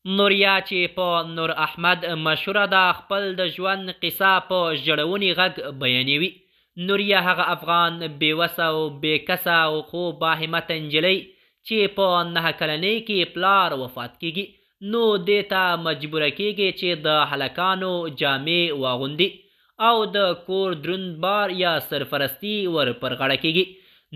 نوریا چې په نور احمد مشهوره ده خپل د ژوند قصه په ژړوني غږ بیانوي. نوریا هغه افغان بېوسه او بېکسه او خو باهمته نجلۍ چې په 9 کلنۍ کې پلار وفات کیږي، نو دې ته مجبوره کیږي چې د هلکانو جامې واغوندي او د کور دروند بار یا سرپرستي ور پر غاړه کیږي.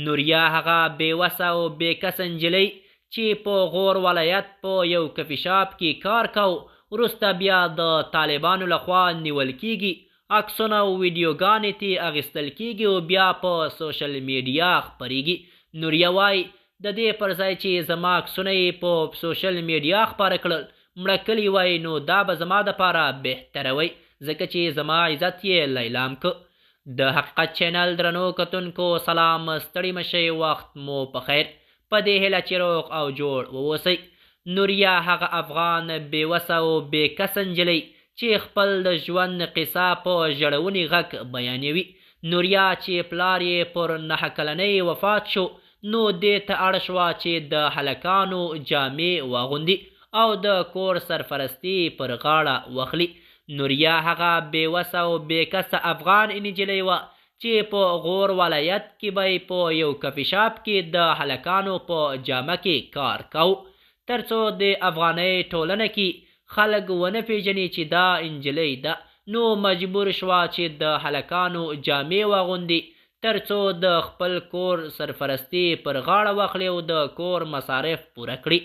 نوریا هغه بېوسه او بېکسه نجلۍ چې په غور ولایت په یو کفي شاپ کې کار کو، وروسته بیا د طالبانو لخوا نیول کیږي، عکسونه او ویډیوګانې ترې اخیستل کیږي او بیا په سوشل میډیا خپریږي. نوریا وایي د دې پر ځای چې زما عکسونه یې په سوشل میډیا خپاره کړل، مړه کړي وای نو دا به زما دپاره بهتره وی، ځکه چې زما عزت یې لیلام که. د حقیقت چینل درنو کتونکو سلام، ستړي مشئ، وخت مو په خیر. په دې هیله چې روغ او جوړ واوسئ. نوریا هغه افغان بېوسه او بېکسه نجلۍ چې خپل د ژوند قصه په ژړوني غږ بیانوي. نوریا چې پلار یې پر 9 کلنۍ وفات شو، نو دې ته اړ شوه چې د هلکانو جامې واغوندي او د کور سرپرستي پر غاړه واخلي. نوریا هغه بېوسه او بېکسه افغان نجلۍ وه چې په غور ولایت کې به په یو کفي شاپ کې د هلکانو په جامه کې کار کو، ترڅو د افغانۍ ټولنه کې خلک ونه پیژني چې دا نجلۍ ده، نو مجبور شوه چې د هلکانو جامې واغوندي ترڅو د خپل کور سرپرستي پر غاړه واخلي او د کور مصارف پوره کړي.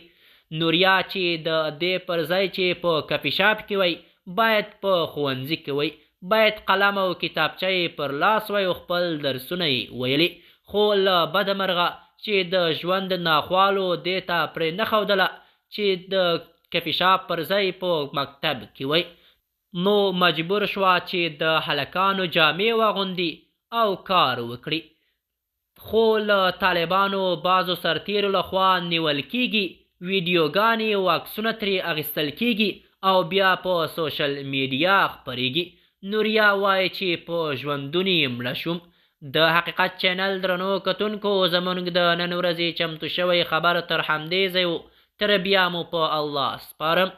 نوریا چې د دې پر ځای چې په کفي شاپ کې وی، باید په ښوونځي کې وی، باید قلم او کتابچه یې پر لاس وی او خپل درسونه یې ویلي، خو له بده مرغه چې د ژوند ناخوالو دې ته پرې نه ښودله چې د کفي شاپ پر ځای په مکتب کې وی، نو مجبور شوه چې د هلکانو جامې واغوندي او کار وکړي. خو له طالبانو بعضو سرتیرو لخوا نیول کیږي، ویډیوګانې او عکسونه ترې اخیستل کیږي او بیا په سوشل میډیا خپریږي. نوریا وایي چې په ژوندون یې مړه شوم. د حقیقت چینل درنو کتونکو زموږ د نن ورځې چمتو شوی خبر تر همدې ځای و، تر بیا مو په الله سپارم.